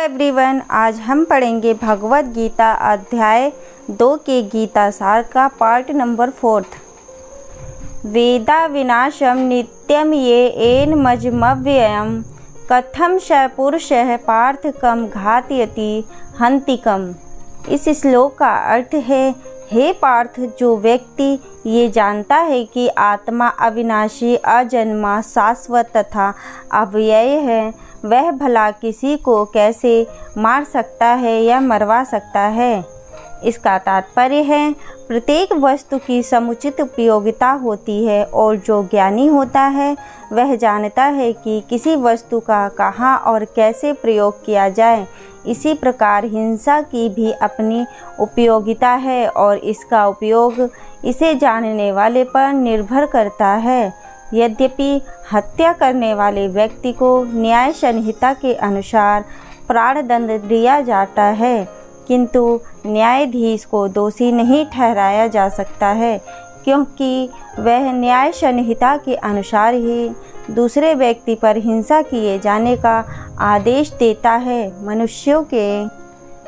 Everyone, आज हम पढ़ेंगे भगवद गीता अध्याय 2 के गीता सार का पार्ट नंबर 4। वेदा विनाशम नित्यम ये एन मजमव्ययम कथम स पुरुषः पार्थ कम घातयति हंतिकम। इस श्लोक का अर्थ है, हे पार्थ, जो व्यक्ति ये जानता है कि आत्मा अविनाशी, अजन्मा, शाश्वत तथा अव्यय है, वह भला किसी को कैसे मार सकता है या मरवा सकता है। इसका तात्पर्य है, प्रत्येक वस्तु की समुचित उपयोगिता होती है और जो ज्ञानी होता है वह जानता है कि किसी वस्तु का कहाँ और कैसे प्रयोग किया जाए। इसी प्रकार हिंसा की भी अपनी उपयोगिता है और इसका उपयोग इसे जानने वाले पर निर्भर करता है। यद्यपि हत्या करने वाले व्यक्ति को न्याय संहिता के अनुसार प्राणदंड दिया जाता है, किंतु न्यायाधीश को दोषी नहीं ठहराया जा सकता है, क्योंकि वह न्याय संहिता के अनुसार ही दूसरे व्यक्ति पर हिंसा किए जाने का आदेश देता है। मनुष्यों के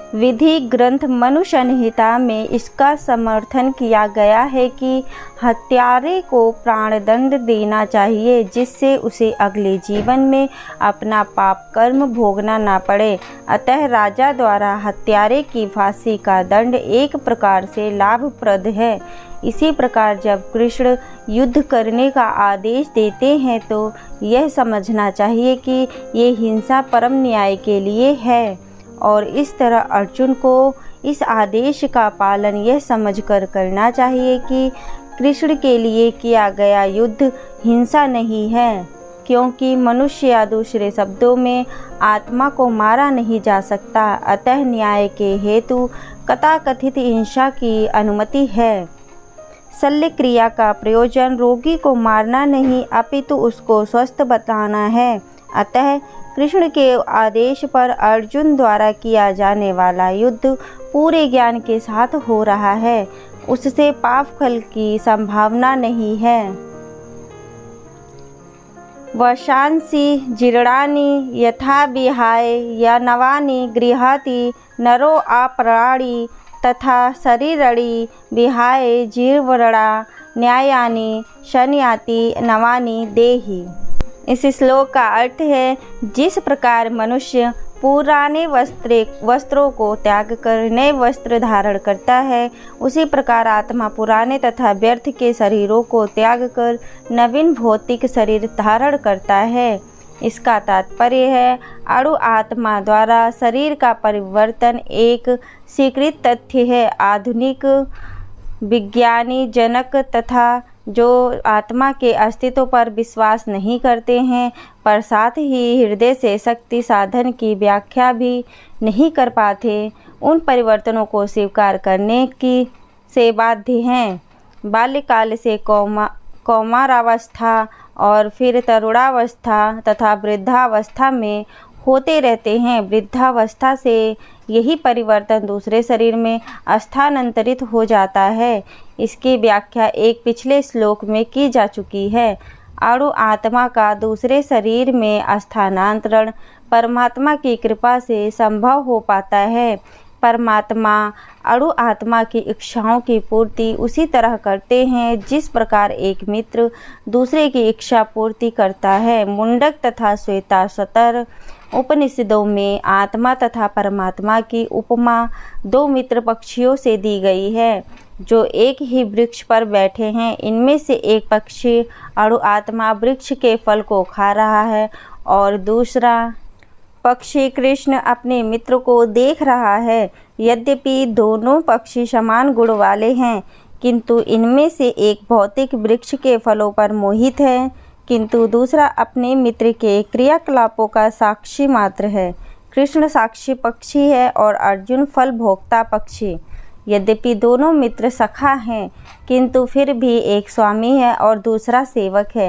विधि ग्रंथ मनु संहिता में इसका समर्थन किया गया है कि हत्यारे को प्राणदंड देना चाहिए, जिससे उसे अगले जीवन में अपना पाप कर्म भोगना ना पड़े। अतः राजा द्वारा हत्यारे की फांसी का दंड एक प्रकार से लाभप्रद है। इसी प्रकार जब कृष्ण युद्ध करने का आदेश देते हैं तो यह समझना चाहिए कि ये हिंसा परम न्याय के लिए है, और इस तरह अर्जुन को इस आदेश का पालन यह समझकर करना चाहिए कि कृष्ण के लिए किया गया युद्ध हिंसा नहीं है, क्योंकि मनुष्य या दूसरे शब्दों में आत्मा को मारा नहीं जा सकता। अतः न्याय के हेतु कथाकथित हिंसा की अनुमति है। शल्य क्रिया का प्रयोजन रोगी को मारना नहीं, अपितु उसको स्वस्थ बताना है। अतः कृष्ण के आदेश पर अर्जुन द्वारा किया जाने वाला युद्ध पूरे ज्ञान के साथ हो रहा है, उससे पाप फल की संभावना नहीं है। वशांसि जीर्णानि यथा विहाय या नवानि गृहाति नरो अपराणि तथा शरीरणी विहाय जीर्णा न्यायानि शन्याति नवानि देहि। इस श्लोक का अर्थ है, जिस प्रकार मनुष्य पुराने वस्त्रों को त्याग कर नए वस्त्र धारण करता है, उसी प्रकार आत्मा पुराने तथा व्यर्थ के शरीरों को त्याग कर नवीन भौतिक शरीर धारण करता है। इसका तात्पर्य है, अणु आत्मा द्वारा शरीर का परिवर्तन एक स्वीकृत तथ्य है। आधुनिक विज्ञानी जनक तथा जो आत्मा के अस्तित्व पर विश्वास नहीं करते हैं, पर साथ ही हृदय से शक्ति साधन की व्याख्या भी नहीं कर पाते, उन परिवर्तनों को स्वीकार करने की से बाध्य हैं। बाल्यकाल से कौमारावस्था और फिर तरुणावस्था तथा वृद्धावस्था में होते रहते हैं। वृद्धावस्था से यही परिवर्तन दूसरे शरीर में स्थानांतरित हो जाता है। इसकी व्याख्या एक पिछले श्लोक में की जा चुकी है। अणु आत्मा का दूसरे शरीर में स्थानांतरण परमात्मा की कृपा से संभव हो पाता है। परमात्मा अणु आत्मा की इच्छाओं की पूर्ति उसी तरह करते हैं जिस प्रकार एक मित्र दूसरे की इच्छा पूर्ति करता है। मुंडक तथा श्वेताश्वतर उपनिषदों में आत्मा तथा परमात्मा की उपमा दो मित्र पक्षियों से दी गई है, जो एक ही वृक्ष पर बैठे हैं। इनमें से एक पक्षी अणु आत्मा वृक्ष के फल को खा रहा है और दूसरा पक्षी कृष्ण अपने मित्र को देख रहा है। यद्यपि दोनों पक्षी समान गुण वाले हैं, किंतु इनमें से एक भौतिक वृक्ष के फलों पर मोहित है, किंतु दूसरा अपने मित्र के क्रियाकलापों का साक्षी मात्र है। कृष्ण साक्षी पक्षी है और अर्जुन फल भोक्ता पक्षी। यद्यपि दोनों मित्र सखा हैं, किंतु फिर भी एक स्वामी है और दूसरा सेवक है।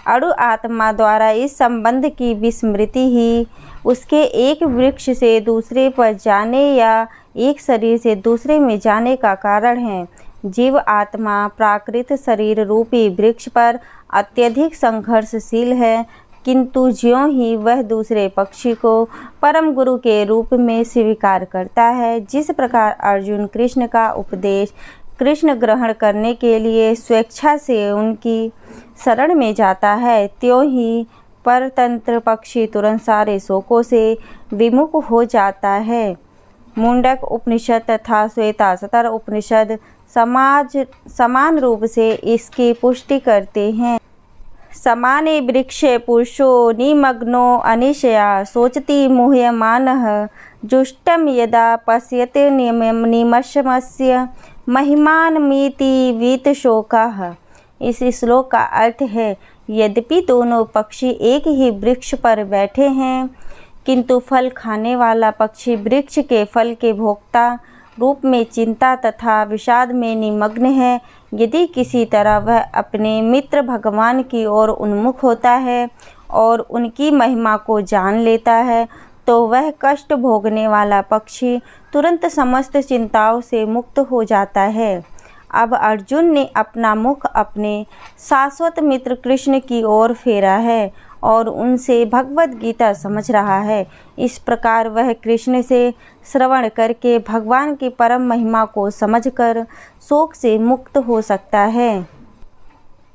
अणु आत्मा द्वारा इस संबंध की विस्मृति ही उसके एक वृक्ष से दूसरे पर जाने या एक शरीर से दूसरे में जाने का कारण है। जीव आत्मा प्राकृत शरीर रूपी वृक्ष पर अत्यधिक संघर्षशील है, किंतु ज्यों ही वह दूसरे पक्षी को परम गुरु के रूप में स्वीकार करता है, जिस प्रकार अर्जुन कृष्ण का उपदेश कृष्ण ग्रहण करने के लिए स्वेच्छा से उनकी शरण में जाता है, त्यों ही परतंत्र पक्षी तुरंत सारे शोकों से विमुख हो जाता है। मुंडक उपनिषद तथा श्वेताश्वतर उपनिषद समान रूप से इसकी पुष्टि करते हैं। समाने वृक्षे पुरुषो निमग्नो अनिशया सोचति मुह्यमानः जुष्टं यदा पश्यते निमशमस्य महिमानमिति वीतशोकः। इस श्लोक का अर्थ है, यद्यपि दोनों पक्षी एक ही वृक्ष पर बैठे हैं, किंतु फल खाने वाला पक्षी वृक्ष के फल के भोक्ता रूप में चिंता तथा विषाद में निमग्न है। यदि किसी तरह वह अपने मित्र भगवान की ओर उन्मुख होता है और उनकी महिमा को जान लेता है, तो वह कष्ट भोगने वाला पक्षी तुरंत समस्त चिंताओं से मुक्त हो जाता है। अब अर्जुन ने अपना मुख अपने शाश्वत मित्र कृष्ण की ओर फेरा है और उनसे भगवत गीता समझ रहा है। इस प्रकार वह कृष्ण से श्रवण करके भगवान की परम महिमा को समझकर शोक से मुक्त हो सकता है।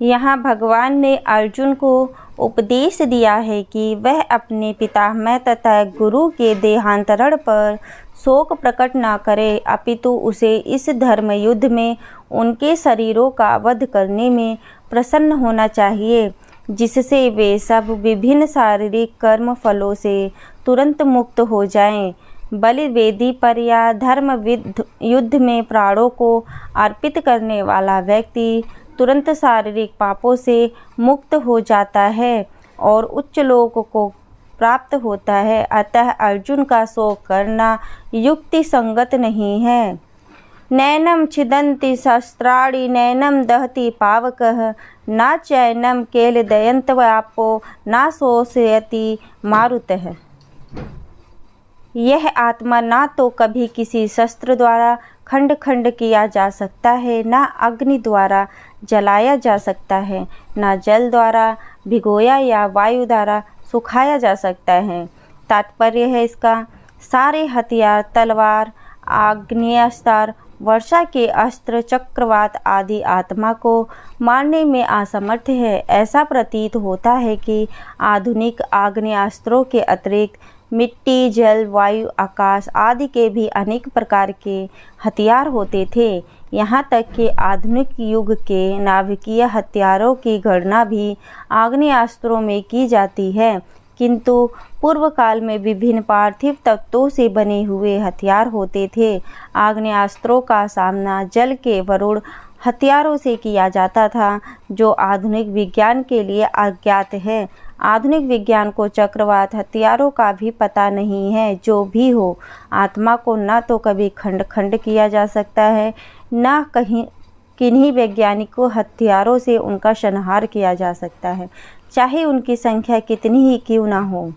यहाँ भगवान ने अर्जुन को उपदेश दिया है कि वह अपने पितामह तथा गुरु के देहांतरण पर शोक प्रकट न करे, अपितु उसे इस धर्म युद्ध में उनके शरीरों का वध करने में प्रसन्न होना चाहिए, जिससे वे सब विभिन्न शारीरिक कर्म फलों से तुरंत मुक्त हो जाएं। बलि वेदी पर या धर्म युद्ध में प्राणों को अर्पित करने वाला व्यक्ति तुरंत शारीरिक पापों से मुक्त हो जाता है और उच्च लोक को प्राप्त होता है। अतः अर्जुन का शोक करना युक्ति संगत नहीं है। नैनम छिदन्ति शस्त्राणि नैनम दहति पावकः न चैनम केलदयन्तवापो न शोषयति मारुतः। यह आत्मा ना तो कभी किसी शस्त्र द्वारा खंड खंड किया जा सकता है, ना अग्नि द्वारा जलाया जा सकता है, ना जल द्वारा भिगोया या वायु द्वारा सुखाया जा सकता है। तात्पर्य है इसका, सारे हथियार, तलवार, आग्नेयास्त्र, वर्षा के अस्त्र, चक्रवात आदि आत्मा को मारने में असमर्थ है। ऐसा प्रतीत होता है कि आधुनिक आग्नेयास्त्रों के अतिरिक्त मिट्टी, जल, वायु, आकाश आदि के भी अनेक प्रकार के हथियार होते थे। यहाँ तक कि आधुनिक युग के नाभिकीय हथियारों की गणना भी आग्नेयास्त्रों में की जाती है, किंतु पूर्व काल में विभिन्न पार्थिव तत्वों से बने हुए हथियार होते थे। आग्नेयास्त्रों का सामना जल के वरुण हथियारों से किया जाता था, जो आधुनिक विज्ञान के लिए अज्ञात है। आधुनिक विज्ञान को चक्रवात हथियारों का भी पता नहीं है। जो भी हो, आत्मा को न तो कभी खंड खंड किया जा सकता है, न किन्हीं वैज्ञानिकों हथियारों से उनका संहार किया जा सकता है, चाहे उनकी संख्या कितनी ही क्यों न हो।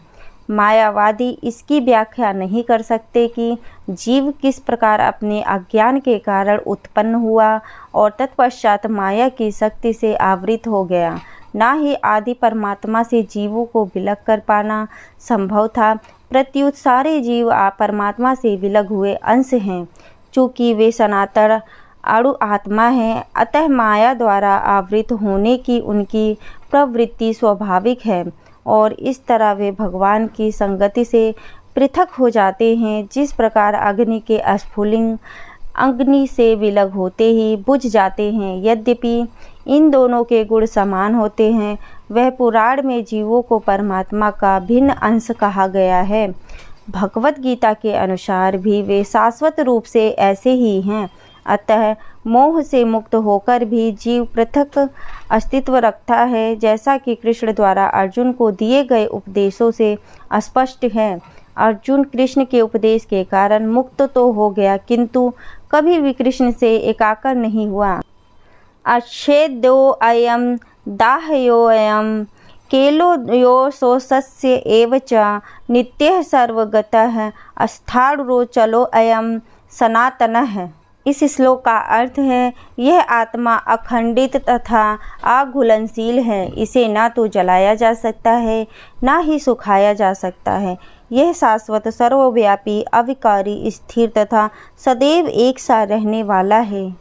मायावादी इसकी व्याख्या नहीं कर सकते कि जीव किस प्रकार अपने अज्ञान के कारण उत्पन्न हुआ और तत्पश्चात माया की शक्ति से आवृत हो गया। ना ही आदि परमात्मा से जीवों को विलग कर पाना संभव था, प्रत्युत सारे जीव परमात्मा से विलग हुए अंश हैं। चूँकि वे सनातन अणु आत्मा हैं, अतः माया द्वारा आवृत होने की उनकी प्रवृत्ति स्वाभाविक है और इस तरह वे भगवान की संगति से पृथक हो जाते हैं। जिस प्रकार अग्नि के स्फुलिंग अग्नि से विलग होते ही बुझ जाते हैं, यद्यपि इन दोनों के गुण समान होते हैं, वह पुराण में जीवों को परमात्मा का भिन्न अंश कहा गया है। भगवत गीता के अनुसार भी वे शाश्वत रूप से ऐसे ही हैं। अतः मोह से मुक्त होकर भी जीव पृथक अस्तित्व रखता है, जैसा कि कृष्ण द्वारा अर्जुन को दिए गए उपदेशों से स्पष्ट है। अर्जुन कृष्ण के उपदेश के कारण मुक्त तो हो गया, किंतु कभी भी कृष्ण से एकाकार नहीं हुआ। अच्छेद्यो अयम दाहयोऽयं केलो यो सोऽस्य एव च नित्यः सर्वगतः स्थाणुरोचलो अयम सनातनः। इस श्लोक का अर्थ है, यह आत्मा अखंडित तथा अघुलनशील है। इसे ना तो जलाया जा सकता है, ना ही सुखाया जा सकता है। यह शाश्वत, सर्वव्यापी, अविकारी, स्थिर तथा सदैव एक सा रहने वाला है।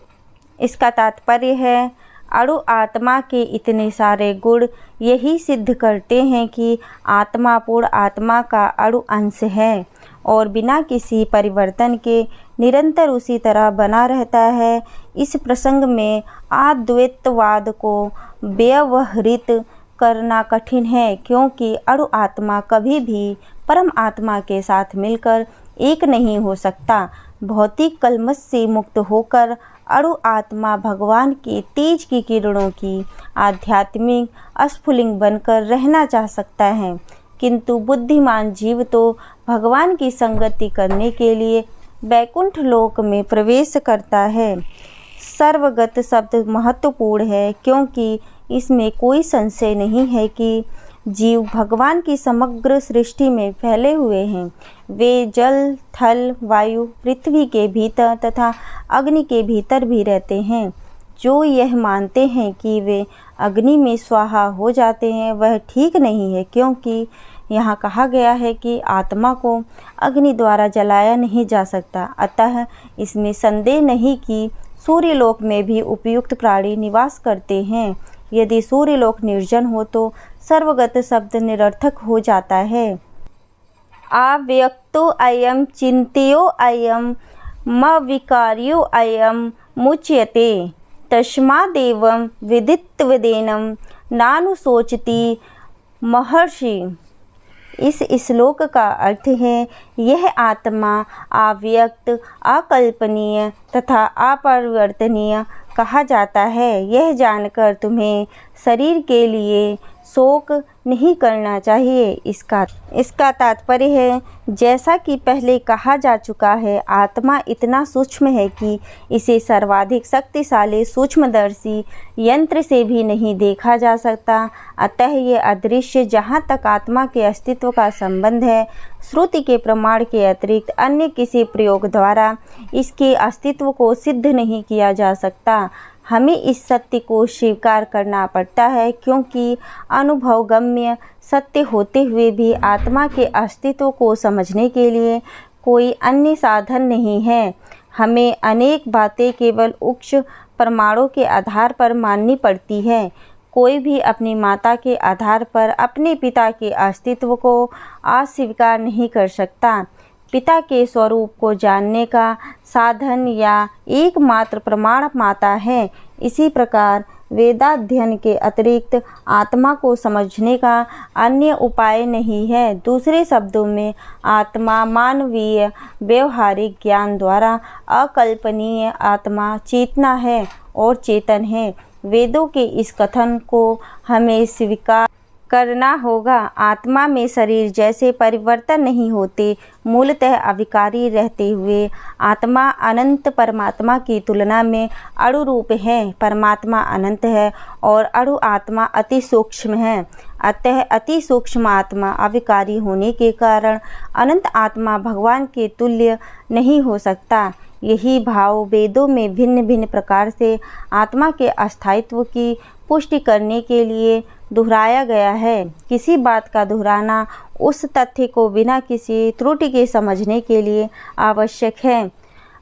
इसका तात्पर्य है, अणु आत्मा के इतने सारे गुण यही सिद्ध करते हैं कि आत्मा पूर्ण आत्मा का अणु अंश है और बिना किसी परिवर्तन के निरंतर उसी तरह बना रहता है। इस प्रसंग में अद्वैतवाद को व्यवहृत करना कठिन है, क्योंकि अणु आत्मा कभी भी परम आत्मा के साथ मिलकर एक नहीं हो सकता। भौतिक कलमश से मुक्त होकर अणु आत्मा भगवान के तेज की किरणों की आध्यात्मिक स्फुलिंग बनकर रहना चाह सकता है, किंतु बुद्धिमान जीव तो भगवान की संगति करने के लिए वैकुंठ लोक में प्रवेश करता है। सर्वगत शब्द महत्वपूर्ण है, क्योंकि इसमें कोई संशय नहीं है कि जीव भगवान की समग्र सृष्टि में फैले हुए हैं। वे जल, थल, वायु, पृथ्वी के भीतर तथा अग्नि के भीतर भी रहते हैं। जो यह मानते हैं कि वे अग्नि में स्वाहा हो जाते हैं, वह ठीक नहीं है, क्योंकि यहाँ कहा गया है कि आत्मा को अग्नि द्वारा जलाया नहीं जा सकता। अतः इसमें संदेह नहीं कि सूर्यलोक में भी उपयुक्त प्राणी निवास करते हैं। यदि सूर्यलोक निर्जन हो तो सर्वगत शब्द निरर्थक हो जाता है। अव्यक्तो अयम चिंत्यो अयम मविकार्यो अयम मुच्यते तस्मादेवं विदित्वदेनं नानुशोचति महर्षि। इस श्लोक का अर्थ है, यह आत्मा अव्यक्त, अकल्पनीय तथा अपरिवर्तनीय कहा जाता है। यह जानकर तुम्हें शरीर के लिए शोक नहीं करना चाहिए। इसका तात्पर्य है, जैसा कि पहले कहा जा चुका है, आत्मा इतना सूक्ष्म है कि इसे सर्वाधिक शक्तिशाली सूक्ष्मदर्शी यंत्र से भी नहीं देखा जा सकता। अतः ये अदृश्य, जहाँ तक आत्मा के अस्तित्व का संबंध है, श्रुति के प्रमाण के अतिरिक्त अन्य किसी प्रयोग द्वारा इसके अस्तित्व को सिद्ध नहीं किया जा सकता। हमें इस सत्य को स्वीकार करना पड़ता है, क्योंकि अनुभवगम्य सत्य होते हुए भी आत्मा के अस्तित्व को समझने के लिए कोई अन्य साधन नहीं है। हमें अनेक बातें केवल उच्च प्रमाणों के आधार पर माननी पड़ती है। कोई भी अपनी माता के आधार पर अपने पिता के अस्तित्व को अस्वीकार नहीं कर सकता। पिता के स्वरूप को जानने का साधन या एकमात्र प्रमाण माता है। इसी प्रकार वेदाध्ययन के अतिरिक्त आत्मा को समझने का अन्य उपाय नहीं है। दूसरे शब्दों में, आत्मा मानवीय व्यवहारिक ज्ञान द्वारा अकल्पनीय आत्मा चेतना है और चेतन है। वेदों के इस कथन को हमें स्वीकार करना होगा। आत्मा में शरीर जैसे परिवर्तन नहीं होते, मूलतः अविकारी रहते हुए आत्मा अनंत परमात्मा की तुलना में अणु रूप है। परमात्मा अनंत है और अणु आत्मा अति सूक्ष्म है। अतः अति सूक्ष्म आत्मा अविकारी होने के कारण अनंत आत्मा भगवान के तुल्य नहीं हो सकता। यही भाव वेदों में भिन्न भिन्न प्रकार से आत्मा के अस्थायित्व की पुष्टि करने के लिए दोहराया गया है। किसी बात का दोहराना उस तथ्य को बिना किसी त्रुटि के समझने के लिए आवश्यक है।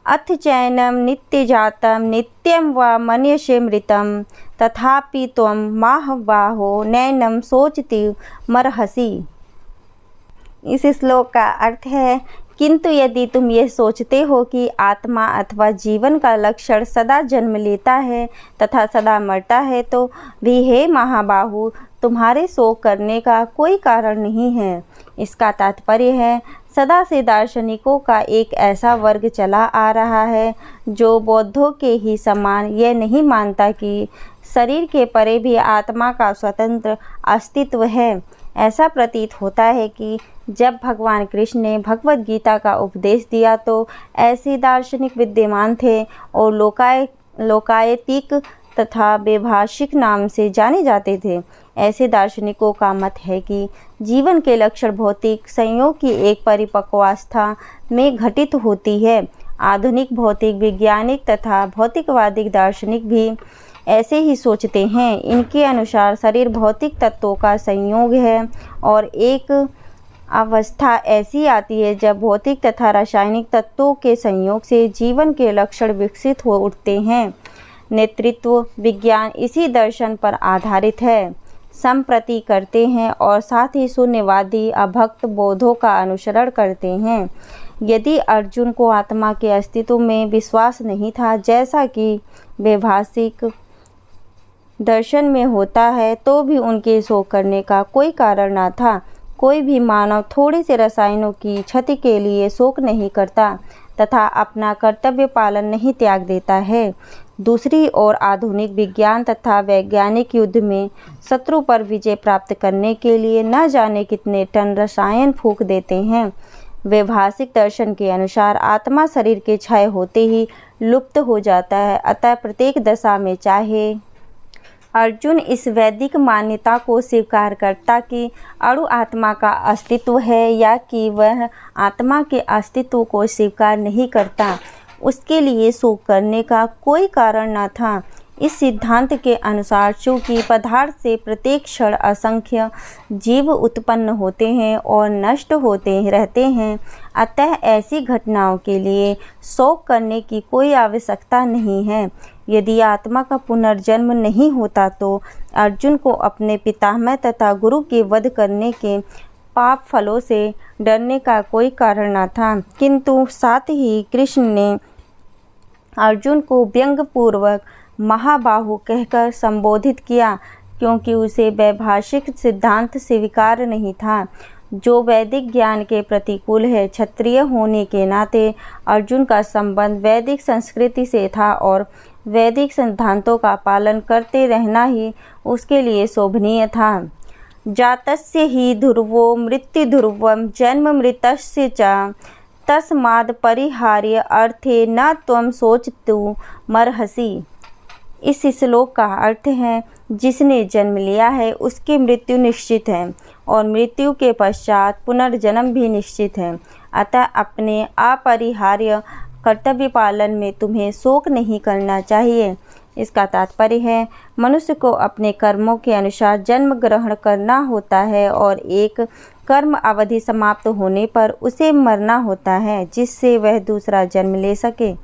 अथ चैनम नित्य जातम नित्यम व मन्यसे मृतम तथापि त्वं महाबाहो नैनम सोचति मरहसि। इस श्लोक का अर्थ है, किंतु यदि तुम ये सोचते हो कि आत्मा अथवा जीवन का लक्षण सदा जन्म लेता है तथा सदा मरता है, तो भी हे महाबाहु, तुम्हारे शोक करने का कोई कारण नहीं है। इसका तात्पर्य है, सदा से दार्शनिकों का एक ऐसा वर्ग चला आ रहा है जो बौद्धों के ही समान यह नहीं मानता कि शरीर के परे भी आत्मा का स्वतंत्र अस्तित्व है। ऐसा प्रतीत होता है कि जब भगवान कृष्ण ने भगवद गीता का उपदेश दिया तो ऐसे दार्शनिक विद्यमान थे और लोकायतिक तथा वैभाषिक नाम से जाने जाते थे। ऐसे दार्शनिकों का मत है कि जीवन के लक्षण भौतिक संयोग की एक परिपक्वावस्था में घटित होती है। आधुनिक भौतिक वैज्ञानिक तथा भौतिकवादी दार्शनिक भी ऐसे ही सोचते हैं। इनके अनुसार शरीर भौतिक तत्वों का संयोग है और एक अवस्था ऐसी आती है जब भौतिक तथा रासायनिक तत्वों के संयोग से जीवन के लक्षण विकसित हो उठते हैं। नेतृत्व विज्ञान इसी दर्शन पर आधारित है, संप्रति करते हैं और साथ ही शून्यवादी अभक्त बोधों का अनुसरण करते हैं। यदि अर्जुन को आत्मा के अस्तित्व में विश्वास नहीं था, जैसा कि वैभाषिक दर्शन में होता है, तो भी उनके शोक करने का कोई कारण न था। कोई भी मानव थोड़े से रसायनों की क्षति के लिए शोक नहीं करता तथा अपना कर्तव्य पालन नहीं त्याग देता है। दूसरी ओर आधुनिक विज्ञान तथा वैज्ञानिक युद्ध में शत्रु पर विजय प्राप्त करने के लिए न जाने कितने टन रसायन फूंक देते हैं। वैभाषिक दर्शन के अनुसार आत्मा शरीर के क्षय होते ही लुप्त हो जाता है, अतः प्रत्येक दशा में चाहे अर्जुन इस वैदिक मान्यता को स्वीकार करता कि अणु आत्मा का अस्तित्व है या कि वह आत्मा के अस्तित्व को स्वीकार नहीं करता, उसके लिए शोक करने का कोई कारण न था। इस सिद्धांत के अनुसार चूँकि पदार्थ से प्रत्येक क्षण असंख्य जीव उत्पन्न होते हैं और नष्ट होते रहते हैं, अतः ऐसी घटनाओं के लिए शोक करने की कोई आवश्यकता नहीं है। यदि आत्मा का पुनर्जन्म नहीं होता तो अर्जुन को अपने पितामह तथा गुरु के वध करने के पाप फलों से डरने का कोई कारण न था, किंतु साथ ही कृष्ण ने अर्जुन को व्यंग्यपूर्वक महाबाहु कहकर संबोधित किया, क्योंकि उसे वैभाषिक सिद्धांत स्वीकार नहीं था जो वैदिक ज्ञान के प्रतिकूल है। क्षत्रिय होने के नाते अर्जुन का संबंध वैदिक संस्कृति से था और वैदिक सिद्धांतों का पालन करते रहना ही उसके लिए शोभनीय था। जातस्य हि ध्रुवो मृत्युध्रुवं जन्म मृतस्य च तस्माद् परिहार्य अर्थे न त्वं शोचितुं मर्हसि। इस श्लोक का अर्थ है, जिसने जन्म लिया है उसकी मृत्यु निश्चित है और मृत्यु के पश्चात पुनर्जन्म भी निश्चित है, अतः अपने अपरिहार्य कर्तव्य पालन में तुम्हें शोक नहीं करना चाहिए। इसका तात्पर्य है, मनुष्य को अपने कर्मों के अनुसार जन्म ग्रहण करना होता है और एक कर्म अवधि समाप्त होने पर उसे मरना होता है, जिससे वह दूसरा जन्म ले सके।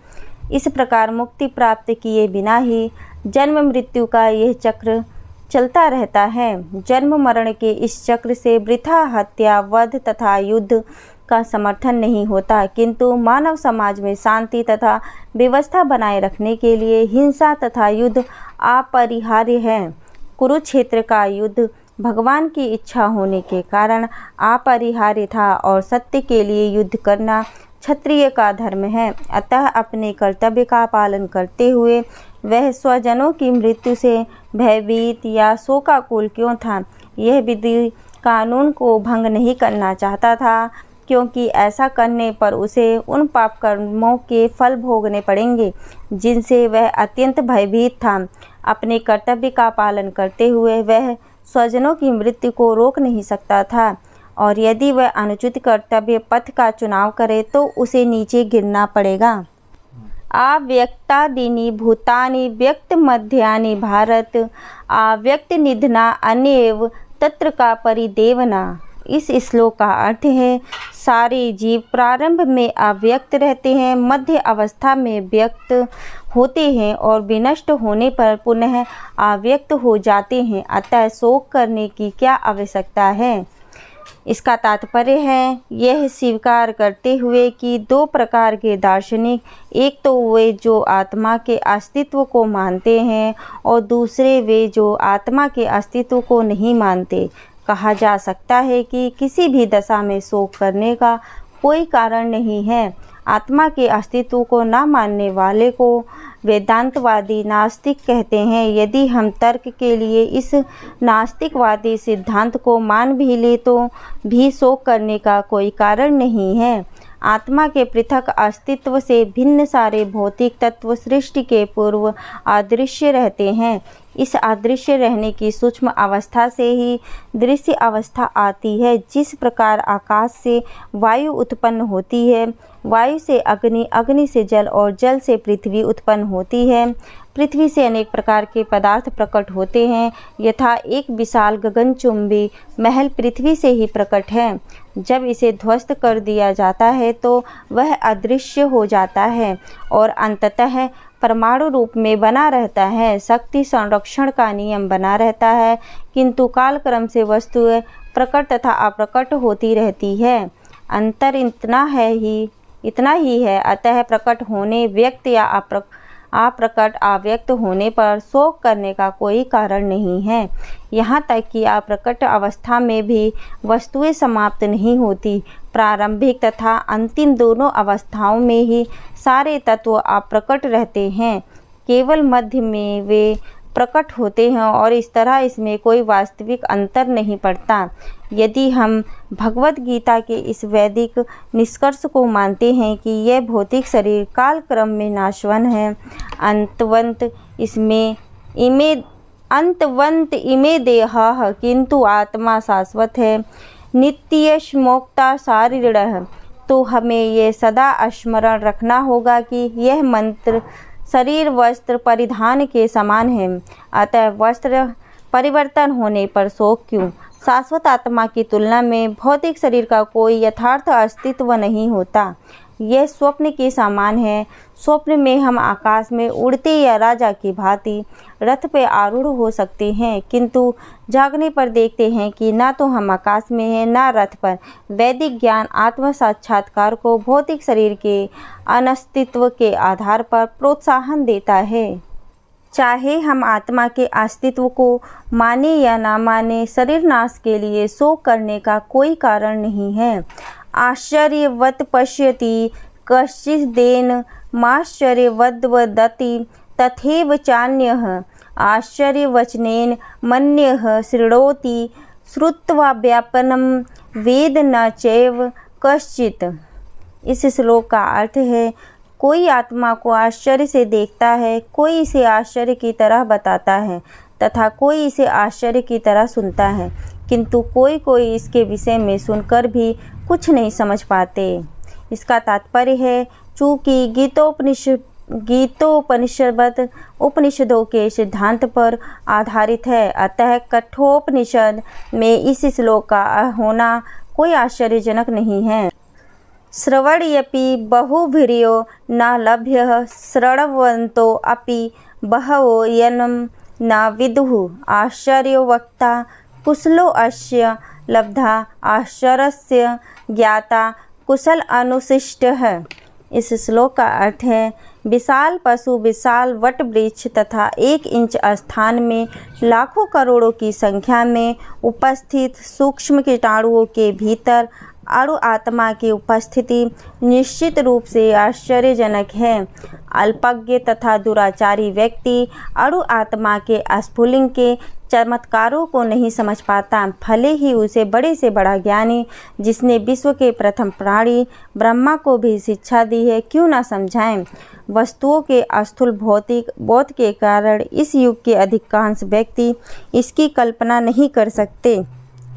इस प्रकार मुक्ति प्राप्त किए बिना ही जन्म मृत्यु का यह चक्र चलता रहता है। जन्म मरण के इस चक्र से वृथा हत्या, वध तथा युद्ध का समर्थन नहीं होता, किंतु मानव समाज में शांति तथा व्यवस्था बनाए रखने के लिए हिंसा तथा युद्ध अपरिहार्य है। कुरुक्षेत्र का युद्ध भगवान की इच्छा होने के कारण अपरिहार्य था और सत्य के लिए युद्ध करना क्षत्रिय का धर्म है, अतः अपने कर्तव्य का पालन करते हुए वह स्वजनों की मृत्यु से भयभीत या शोकाकुल क्यों था। यह विधि कानून को भंग नहीं करना चाहता था, क्योंकि ऐसा करने पर उसे उन पाप कर्मों के फल भोगने पड़ेंगे जिनसे वह अत्यंत भयभीत था। अपने कर्तव्य का पालन करते हुए वह स्वजनों की मृत्यु को रोक नहीं सकता था, और यदि वह अनुचित कर्तव्य पथ का चुनाव करे तो उसे नीचे गिरना पड़ेगा। अव्यक्तादीनि भूतानि व्यक्त मध्यानि भारत अव्यक्त निधना अन्येव तत्र का परिदेवना। इस श्लोक का अर्थ है, सारे जीव प्रारंभ में अव्यक्त रहते हैं, मध्य अवस्था में व्यक्त होते हैं और विनष्ट होने पर पुनः अव्यक्त हो जाते हैं, अतः शोक करने की क्या आवश्यकता है। इसका तात्पर्य है, यह स्वीकार करते हुए कि दो प्रकार के दार्शनिक, एक तो वे जो आत्मा के अस्तित्व को मानते हैं और दूसरे वे जो आत्मा के अस्तित्व को नहीं मानते, कहा जा सकता है कि किसी भी दशा में शोक करने का कोई कारण नहीं है। आत्मा के अस्तित्व को न मानने वाले को वेदांतवादी नास्तिक कहते हैं। यदि हम तर्क के लिए इस नास्तिकवादी सिद्धांत को मान भी ले तो भी शोक करने का कोई कारण नहीं है। आत्मा के पृथक अस्तित्व से भिन्न सारे भौतिक तत्व सृष्टि के पूर्व अदृश्य रहते हैं। इस अदृश्य रहने की सूक्ष्म अवस्था से ही दृश्य अवस्था आती है। जिस प्रकार आकाश से वायु उत्पन्न होती है, वायु से अग्नि, अग्नि से जल और जल से पृथ्वी उत्पन्न होती है। पृथ्वी से अनेक प्रकार के पदार्थ प्रकट होते हैं, यथा एक विशाल गगनचुंबी महल पृथ्वी से ही प्रकट है। जब इसे ध्वस्त कर दिया जाता है तो वह अदृश्य हो जाता है और अंततः परमाणु रूप में बना रहता है। शक्ति संरक्षण का नियम बना रहता है, किंतु कालक्रम से वस्तुएं प्रकट तथा अप्रकट होती रहती है। अंतर इतना ही है। अतः प्रकट होने व्यक्त या अप्रकट अव्यक्त होने पर शोक करने का कोई कारण नहीं है। यहाँ तक कि अप्रकट अवस्था में भी वस्तुएं समाप्त नहीं होती। प्रारंभिक तथा अंतिम दोनों अवस्थाओं में ही सारे तत्व अप्रकट रहते हैं, केवल मध्य में वे प्रकट होते हैं और इस तरह इसमें कोई वास्तविक अंतर नहीं पड़ता। यदि हम भगवत गीता के इस वैदिक निष्कर्ष को मानते हैं कि यह भौतिक शरीर कालक्रम में नाशवान है, अंतवंत इमे देहाः, किंतु आत्मा शाश्वत है, नित्यश्मोक्ता शारीरिणः, तो हमें यह सदा स्मरण रखना होगा कि यह मंत्र शरीर वस्त्र परिधान के समान है। अतः वस्त्र परिवर्तन होने पर शोक क्यों? शाश्वत आत्मा की तुलना में भौतिक शरीर का कोई यथार्थ अस्तित्व नहीं होता। यह स्वप्न के समान है। स्वप्न में हम आकाश में उड़ते या राजा की भांति रथ पे आरूढ़ हो सकते हैं, किंतु जागने पर देखते हैं कि ना तो हम आकाश में हैं ना रथ पर। वैदिक ज्ञान आत्म साक्षात्कार को भौतिक शरीर के अनस्तित्व के आधार पर प्रोत्साहन देता है। चाहे हम आत्मा के अस्तित्व को माने या ना माने, शरीर नाश के लिए शोक करने का कोई कारण नहीं है। आश्चर्यवत् पश्यति कश्चिदेन माश्चर्यवद्वदति तथैव चान्यः आश्चर्यवचनेन मन्यः शृणोति श्रुत्वा व्यापनं वेद न चैव कश्चित्। इस श्लोक का अर्थ है, कोई आत्मा को आश्चर्य से देखता है, कोई इसे आश्चर्य की तरह बताता है तथा कोई इसे आश्चर्य की तरह सुनता है, किंतु कोई इसके विषय में सुनकर भी कुछ नहीं समझ पाते। इसका तात्पर्य है, चूँकि गीतोपनिषद उपनिषदों के सिद्धांत पर आधारित है, अतः कठोपनिषद में इस श्लोक का होना कोई आश्चर्यजनक नहीं है। श्रवण्यपि बहुभिर्यो न लभ्यः श्रवणवन्तो अपि बहवो यन्नं न विदुः आश्चर्यो वक्ता कुशलो अस्य लब्धा आश्चर्यस्य ज्ञाता कुशल अनुशिष्टः। इस श्लोक का अर्थ है, विशाल पशु विशाल वट वृक्ष तथा 1 इंच स्थान में लाखों करोड़ों की संख्या में उपस्थित सूक्ष्म कीटाणुओं के भीतर अणु आत्मा की उपस्थिति निश्चित रूप से आश्चर्यजनक है। अल्पज्ञ तथा दुराचारी व्यक्ति अणु आत्मा के स्फुलिंग के चमत्कारों को नहीं समझ पाता, भले ही उसे बड़े से बड़ा ज्ञानी जिसने विश्व के प्रथम प्राणी ब्रह्मा को भी शिक्षा दी है क्यों ना समझाएं। वस्तुओं के स्थूल भौतिक बोध के कारण इस युग के अधिकांश व्यक्ति इसकी कल्पना नहीं कर सकते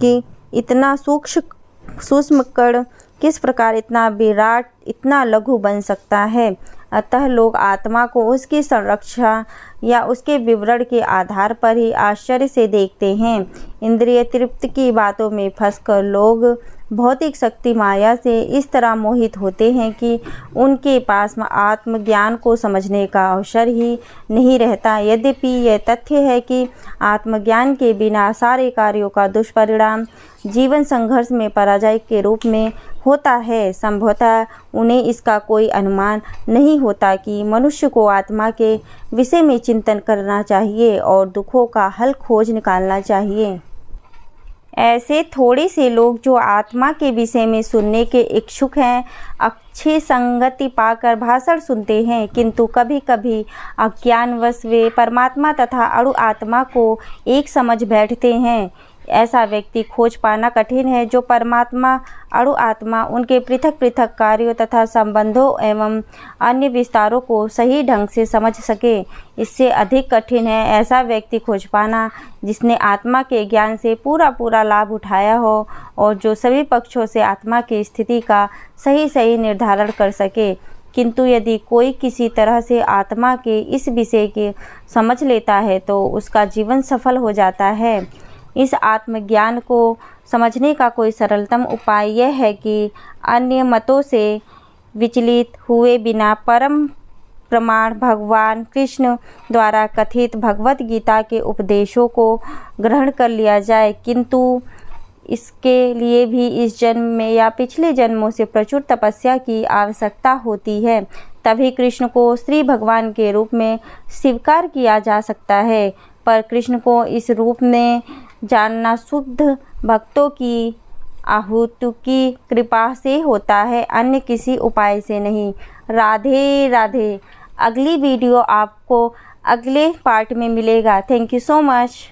कि इतना सूक्ष्म कण किस प्रकार इतना विराट इतना लघु बन सकता है। अतः लोग आत्मा को उसकी संरक्षा या उसके विवरण के आधार पर ही आश्चर्य से देखते हैं। इंद्रिय तृप्ति की बातों में फंसकर लोग भौतिक शक्ति माया से इस तरह मोहित होते हैं कि उनके पास आत्मज्ञान को समझने का अवसर ही नहीं रहता। यद्यपि यह तथ्य है कि आत्मज्ञान के बिना सारे कार्यों का दुष्परिणाम जीवन संघर्ष में पराजय के रूप में होता है, संभवतः उन्हें इसका कोई अनुमान नहीं होता कि मनुष्य को आत्मा के विषय में चिंतन करना चाहिए और दुखों का हल खोज निकालना चाहिए। ऐसे थोड़े से लोग जो आत्मा के विषय में सुनने के इच्छुक हैं, अच्छी संगति पाकर भाषण सुनते हैं, किंतु कभी कभी अज्ञानवश वे परमात्मा तथा अणु आत्मा को एक समझ बैठते हैं। ऐसा व्यक्ति खोज पाना कठिन है जो परमात्मा, अणु आत्मा, उनके पृथक पृथक कार्यों तथा संबंधों एवं अन्य विस्तारों को सही ढंग से समझ सके। इससे अधिक कठिन है ऐसा व्यक्ति खोज पाना जिसने आत्मा के ज्ञान से पूरा लाभ उठाया हो और जो सभी पक्षों से आत्मा की स्थिति का सही निर्धारण कर सके। किंतु यदि कोई किसी तरह से आत्मा के इस विषय की समझ लेता है तो उसका जीवन सफल हो जाता है। इस आत्मज्ञान को समझने का कोई सरलतम उपाय यह है कि अन्य मतों से विचलित हुए बिना परम प्रमाण भगवान कृष्ण द्वारा कथित भगवत गीता के उपदेशों को ग्रहण कर लिया जाए। किंतु इसके लिए भी इस जन्म में या पिछले जन्मों से प्रचुर तपस्या की आवश्यकता होती है। तभी कृष्ण को श्री भगवान के रूप में स्वीकार किया जा सकता है। पर कृष्ण को इस रूप में जानना शुद्ध भक्तों की आहुति की कृपा से होता है, अन्य किसी उपाय से नहीं। राधे राधे। अगली वीडियो आपको अगले पार्ट में मिलेगा। Thank you so much.